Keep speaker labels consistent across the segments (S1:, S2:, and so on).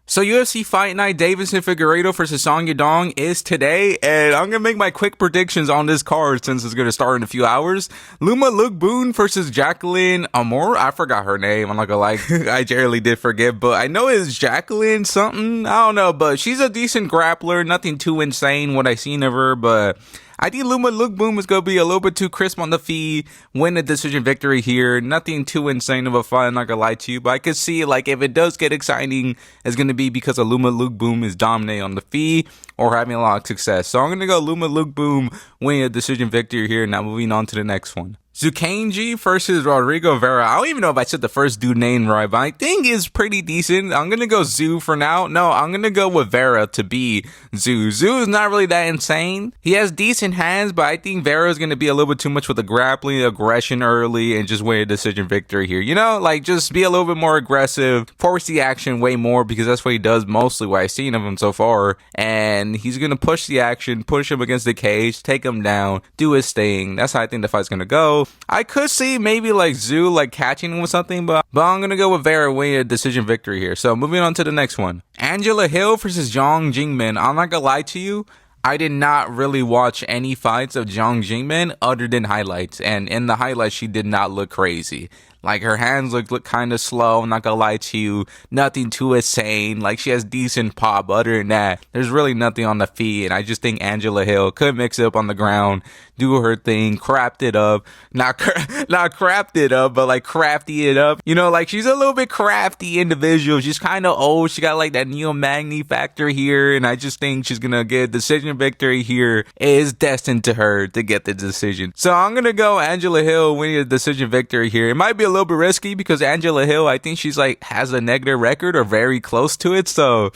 S1: So UFC Fight Night Davidson Figueiredo versus Song Yadong is today, and I'm gonna make my quick predictions on this card since it's gonna start in a few hours. Luma Lukboon versus Jacqueline Amor. I forgot her name. I'm not gonna lie, I generally did forget, but I know it's Jacqueline something. I don't know, but she's a decent grappler. Nothing too insane what I seen of her, but I think Luma Lukboon is going to be a little bit too crisp on the feet, win a decision victory here. Nothing too insane of a fight, I'm not going to lie to you. But I could see, like, if it does get exciting, it's going to be because of Luma Lukboon is dominating on the feet or having a lot of success. So I'm going to go Luma Lukboon winning a decision victory here. Now moving on to the next one. Zukanji versus Rodrigo Vera. I don't even know if I said the first dude name right, but I think it's pretty decent. I'm going to go Zu for now. No, I'm going to go with Vera to be Zu. Zu is not really that insane. He has decent hands, but I think Vera is going to be a little bit too much with the grappling, aggression early, and just win a decision victory here. You know, like just be a little bit more aggressive, force the action way more because that's what he does mostly what I've seen of him so far. And he's going to push the action, push him against the cage, take him down, do his thing. That's how I think the fight's going to go. I could see maybe like Zu like catching him with something, but I'm gonna go with Vera winning a decision victory here. So moving on to the next one. Angela Hill versus Zhang Jingmin. I'm not gonna lie to you, I did not really watch any fights of Zhang Jingmin other than highlights, and in the highlights she did not look crazy. Like her hands look kind of slow, I'm not gonna lie to you. Nothing too insane. Like she has decent pop. Other than that, there's really nothing on the feet. And I just think Angela Hill could mix it up on the ground, do her thing, craft it up. Not craft it up, but like crafty it up. You know, like she's a little bit crafty individual. She's kind of old. She got like that Neo Magni factor here. And I just think she's gonna get a decision victory here. It is destined to her to get the decision. So I'm gonna go Angela Hill winning a decision victory here. It might be a little bit risky because Angela Hill, I think she's like has a negative record or very close to it, so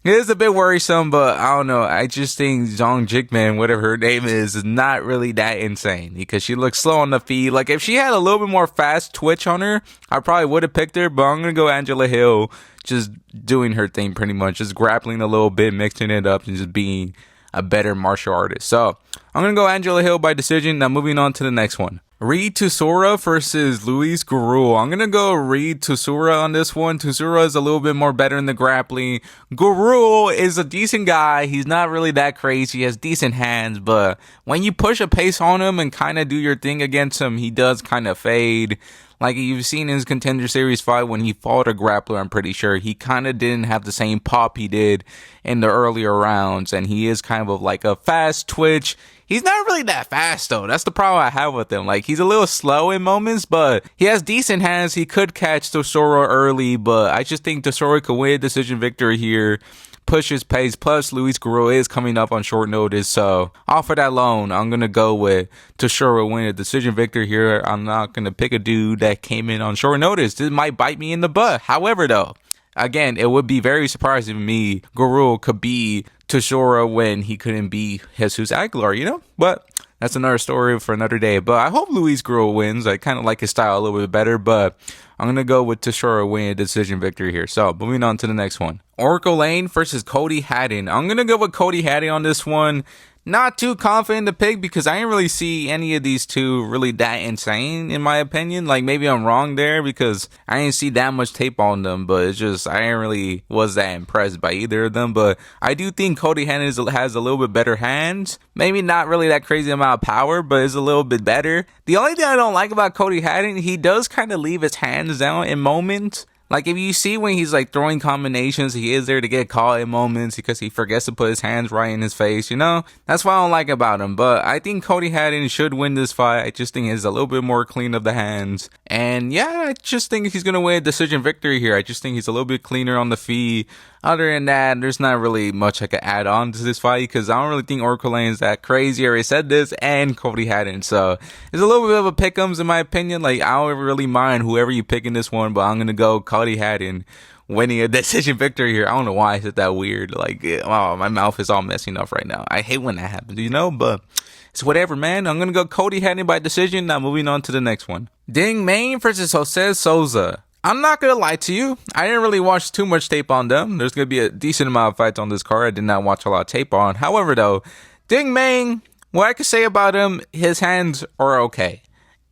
S1: it is a bit worrisome. But I don't know, I just think Zhang Jingmin, whatever her name is not really that insane because she looks slow on the feet. Like if she had a little bit more fast twitch on her, I probably would have picked her, but I'm gonna go Angela Hill just doing her thing pretty much, just grappling a little bit, mixing it up, and just being a better martial artist. So I'm gonna go Angela Hill by decision. Now moving on to the next one. Reed Tusura versus Luis Gurul. I'm gonna go Reed Tusura on this one. Tusura is a little bit more better in the grappling. Gurul is a decent guy. He's not really that crazy. He has decent hands, but when you push a pace on him and kind of do your thing against him, he does kind of fade. Like you've seen in his Contender Series fight when he fought a grappler, I'm pretty sure he kind of didn't have the same pop he did in the earlier rounds, and he is kind of like a fast twitch. He's not really that fast though. That's the problem I have with him. Like he's a little slow in moments, but he has decent hands. He could catch Tesoro early, but I just think Tesoro could win a decision victory here. Push his pace. Plus, Luis Gurul is coming up on short notice, so off of that alone, I'm gonna go with Tesoro win a decision victory here. I'm not gonna pick a dude that came in on short notice. This might bite me in the butt. However, though, again, it would be very surprising to me Gurul could be Tesoro when he couldn't be Jesus Aguilar, you know? But that's another story for another day. But I hope Luis Gurul wins. I kind of like his style a little bit better, but I'm going to go with Tesoro winning a decision victory here. So moving on to the next one. Oracle Lane versus Cody Haddon. I'm going to go with Cody Haddon on this one. Not too confident to pick because I didn't really see any of these two really that insane in my opinion. Like maybe I'm wrong there because I didn't see that much tape on them, but it's just I didn't really was that impressed by either of them. But I do think Cody Haddon has a little bit better hands. Maybe not really that crazy amount of power, but it's a little bit better. The only thing I don't like about Cody Haddon, he does kind of leave his hands down in moments. Like if you see when he's like throwing combinations, he is there to get caught in moments because he forgets to put his hands right in his face, you know? That's what I don't like about him. But I think Cody Haddon should win this fight. I just think he's a little bit more clean of the hands. And yeah, I just think he's going to win a decision victory here. I just think he's a little bit cleaner on the feet. Other than that, there's not really much I could add on to this fight because I don't really think Oracle Lane is that crazy. I already said this, and Cody Haddon. So it's a little bit of a pick'ems in my opinion. Like I don't really mind whoever you pick in this one, but I'm going to go Cody Haddon winning a decision victory here. I don't know why I said that weird. Like, oh, my mouth is all messing up right now. I hate when that happens, you know, but it's whatever, man. I'm going to go Cody Haddon by decision. Now moving on to the next one. Ding Main versus Jose Souza. I'm not going to lie to you. I didn't really watch too much tape on them. There's going to be a decent amount of fights on this card I did not watch a lot of tape on. However, though, Ding Main, what I could say about him, his hands are okay.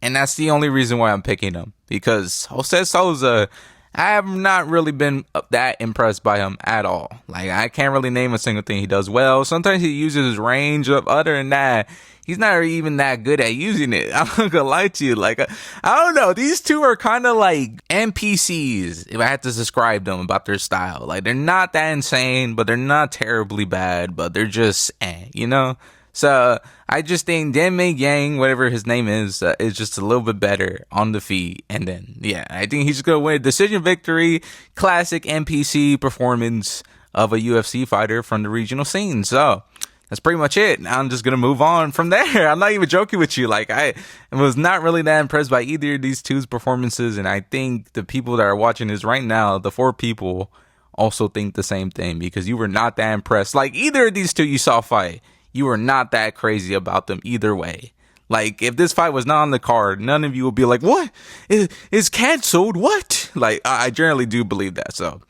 S1: And that's the only reason why I'm picking him. Because Jose Souza, I have not really been that impressed by him at all. Like, I can't really name a single thing he does well. Sometimes he uses his range up. Other than that, he's not even that good at using it. I'm not gonna lie to you. Like, I don't know. These two are kind of like NPCs, if I had to describe them about their style. Like, they're not that insane, but they're not terribly bad, but they're just you know? So I just think Denmei Yang, whatever his name is just a little bit better on the feet. And then, yeah, I think he's just going to win a decision victory, classic NPC performance of a UFC fighter from the regional scene. So that's pretty much it. Now I'm just going to move on from there. I'm not even joking with you. Like, I was not really that impressed by either of these two's performances. And I think the people that are watching this right now, the 4 people, also think the same thing, because you were not that impressed. Like, either of these two you saw fight, you were not that crazy about them either way. Like, if this fight was not on the card, none of you would be like, what? It's canceled? What? Like, I generally do believe that. So,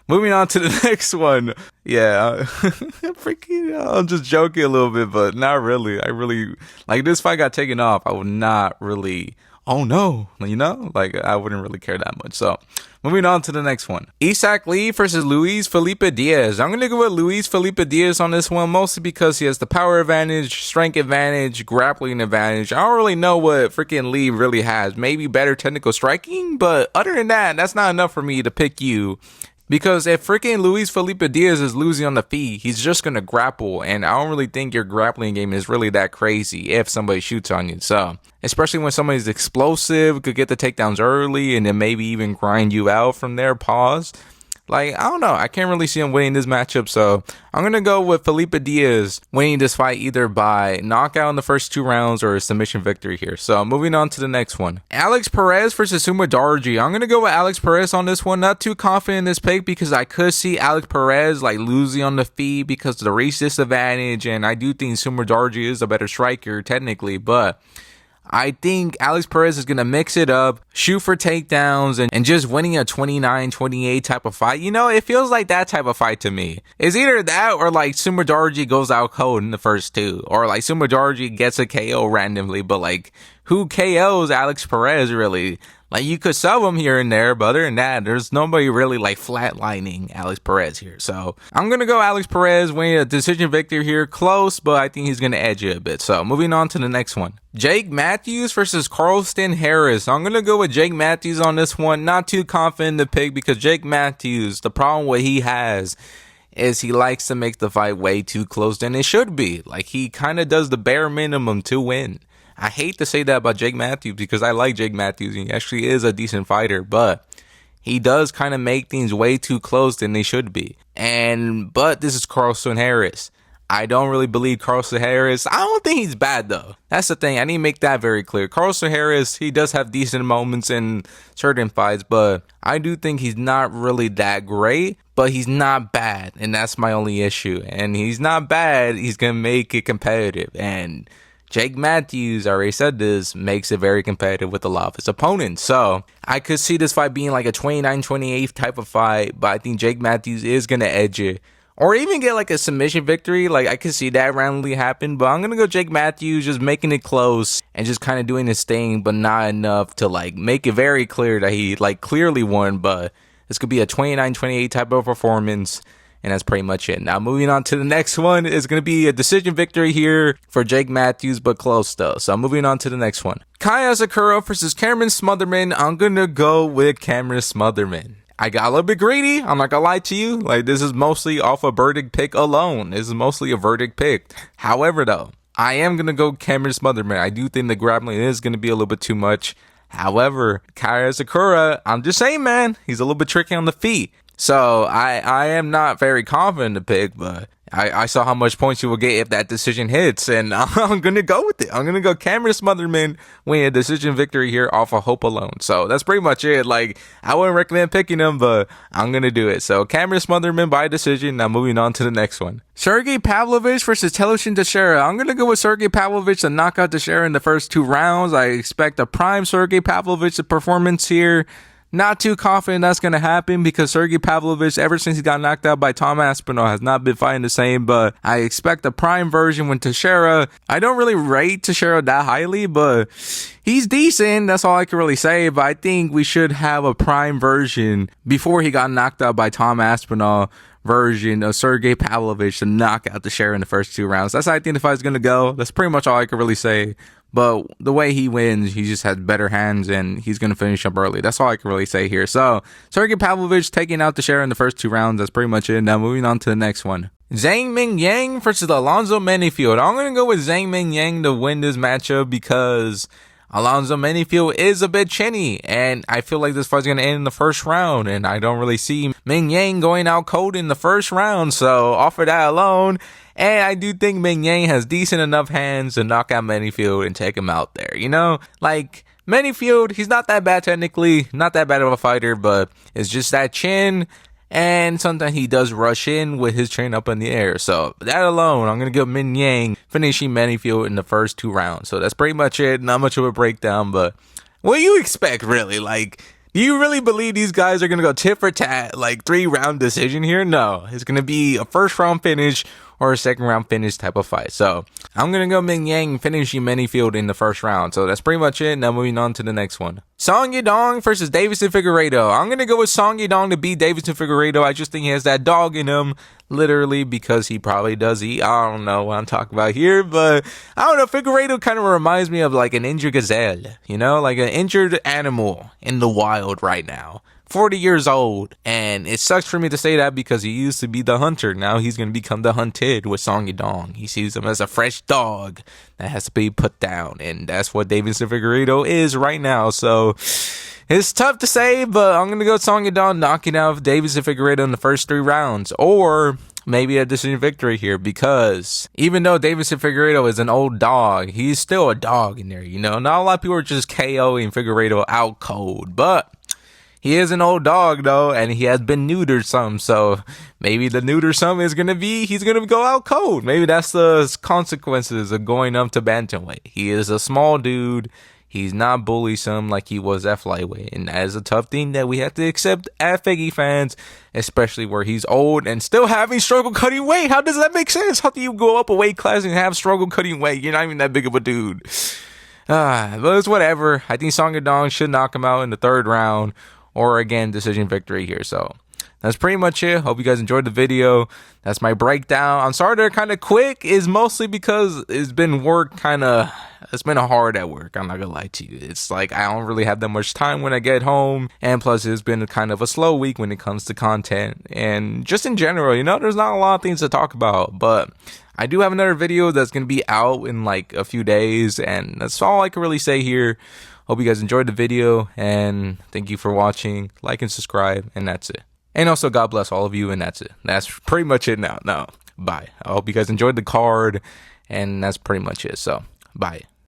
S1: moving on to the next one. Yeah, I'm just joking a little bit, but not really. I really, like, this fight got taken off. I would not really, oh no, you know? Like, I wouldn't really care that much. So, moving on to the next one. Isaac Lee versus Luis Felipe Diaz. I'm going to go with Luis Felipe Diaz on this one, mostly because he has the power advantage, strength advantage, grappling advantage. I don't really know what freaking Lee really has. Maybe better technical striking, but other than that, that's not enough for me to pick you. Because if freaking Luis Felipe Diaz is losing on the feet, he's just going to grapple. And I don't really think your grappling game is really that crazy if somebody shoots on you. So, especially when somebody's explosive, could get the takedowns early and then maybe even grind you out from there, pause. Like, I don't know. I can't really see him winning this matchup. So, I'm going to go with Felipe Diaz winning this fight either by knockout in the first 2 rounds or a submission victory here. So, moving on to the next one. Alex Perez versus Suma Darji. I'm going to go with Alex Perez on this one. Not too confident in this pick because I could see Alex Perez like losing on the feet because of the race disadvantage. And I do think Suma Darji is a better striker technically, but I think Alex Perez is going to mix it up, shoot for takedowns, and just winning a 29-28 type of fight. You know, it feels like that type of fight to me. It's either that or like Suma Darji goes out cold in the first 2. Or like Suma Darji gets a KO randomly, but like who KOs Alex Perez really? Like, you could sub him here and there, but other than that, there's nobody really like flatlining Alex Perez here. So I'm going to go Alex Perez winning a decision victory here. Close, but I think he's going to edge it a bit. So moving on to the next one. Jake Matthews versus Carlston Harris. I'm going to go with Jake Matthews on this one. Not too confident in the pick because Jake Matthews, the problem what he has is he likes to make the fight way too close than it should be. Like, he kind of does the bare minimum to win. I hate to say that about Jake Matthews because I like Jake Matthews. He actually is a decent fighter, but he does kind of make things way too close than they should be. But this is Carlston Harris. I don't really believe Carlston Harris. I don't think he's bad, though. That's the thing. I need to make that very clear. Carlston Harris, he does have decent moments in certain fights, but I do think he's not really that great, but he's not bad, and that's my only issue. And he's not bad. He's going to make it competitive, and Jake Matthews, I already said this, makes it very competitive with a lot of his opponents. So I could see this fight being like a 29-28 type of fight, but I think Jake Matthews is going to edge it. Or even get like a submission victory. Like, I could see that randomly happen. But I'm going to go Jake Matthews, just making it close and just kind of doing his thing, but not enough to like make it very clear that he like clearly won. But this could be a 29-28 type of performance. And that's pretty much it. Now, moving on to the next one is going to be a decision victory here for Jake Matthews, but close though. So, moving on to the next one. Kaya Sakura versus Cameron Smotherman. I'm going to go with Cameron Smotherman. I got a little bit greedy. I'm not going to lie to you. Like, this is mostly off a verdict pick alone. This is mostly a verdict pick. However, though, I am going to go Cameron Smotherman. I do think the grappling is going to be a little bit too much. However, Kaya Sakura, I'm just saying, man, he's a little bit tricky on the feet. So, I am not very confident in the pick, but I saw how much points you will get if that decision hits, and I'm going to go with it. I'm going to go Cameron Smotherman win a decision victory here off of hope alone. So, that's pretty much it. Like, I wouldn't recommend picking him, but I'm going to do it. So, Cameron Smotherman by decision. Now, moving on to the next one. Sergey Pavlovich versus Teleshin Teixeira. I'm going to go with Sergey Pavlovich to knock out Teixeira in the first 2 rounds. I expect a prime Sergey Pavlovich performance here. Not too confident that's going to happen because Sergey Pavlovich, ever since he got knocked out by Tom Aspinall, has not been fighting the same. But I expect a prime version with Teixeira. I don't really rate Teixeira that highly, but he's decent. That's all I can really say. But I think we should have a prime version before he got knocked out by Tom Aspinall version of Sergey Pavlovich to knock out Teixeira in the first 2 rounds. That's how I think the fight's going to go. That's pretty much all I can really say. But the way he wins, he just has better hands and he's going to finish up early. That's all I can really say here. So, Sergey Pavlovich taking out Teixeira in the first 2 rounds. That's pretty much it. Now, moving on to the next one. Zhang Ming Yang versus Alonzo Menifield. I'm going to go with Zhang Ming Yang to win this matchup because Alonzo Menifield is a bit chinny, and I feel like this fight's going to end in the first round, and I don't really see Ming Yang going out cold in the first round, so off of that alone, and I do think Ming Yang has decent enough hands to knock out Menifield and take him out there, you know? Like, Menifield, he's not that bad technically, not that bad of a fighter, but it's just that chin. And sometimes he does rush in with his chin up in the air. So that alone, I'm going to give Min Yang finishing Menifield in the first 2 rounds. So that's pretty much it. Not much of a breakdown, but what do you expect, really? Like, do you really believe these guys are going to go tit for tat, like 3-round decision here? No, it's going to be a first round finish or a second round finish type of fight. So I'm going to go Ming Yang finishing Menifield in the first round. So that's pretty much it. Now moving on to the next one. Song Yadong versus Davison Figueiredo. I'm going to go with Song Yadong to beat Davison Figueiredo. I just think he has that dog in him, literally, because he probably does eat. I don't know what I'm talking about here, but I don't know. Figueiredo kind of reminds me of like an injured gazelle, you know, like an injured animal in the wild right now. 40 years old, and it sucks for me to say that because he used to be the hunter. Now he's going to become the hunted with Song Yadong. He sees him as a fresh dog that has to be put down, and that's what Davison Figueiredo is right now. So it's tough to say, but I'm going to go Song Yadong knocking out Davison Figueiredo in the first 3 rounds, or maybe a decision victory here, because even though Davison Figueiredo is an old dog, he's still a dog in there, you know? Not a lot of people are just KOing Figueiredo out cold, but he is an old dog, though, and he has been neutered some, so maybe the neuter some is going to be, he's going to go out cold. Maybe that's the consequences of going up to bantamweight. He is a small dude. He's not bully-some like he was at flyweight, and that is a tough thing that we have to accept as Figgy fans, especially where he's old and still having struggle cutting weight. How does that make sense? How do you go up a weight class and have struggle cutting weight? You're not even that big of a dude. But it's whatever. I think Song Yadong should knock him out in the 3rd round, or again, decision victory here. So that's pretty much it. Hope you guys enjoyed the video. That's my breakdown. I'm sorry they're kind of quick. Is mostly because it's been it's been hard at work. I'm not gonna lie to you. It's like I don't really have that much time when I get home. And plus it's been kind of a slow week when it comes to content. And just in general, you know, there's not a lot of things to talk about. But I do have another video that's going to be out in like a few days. And that's all I can really say here. Hope you guys enjoyed the video, and thank you for watching. Like and subscribe, and that's it. And also, God bless all of you, and that's it. That's pretty much it now. No, bye. I hope you guys enjoyed the card, and that's pretty much it. So, bye.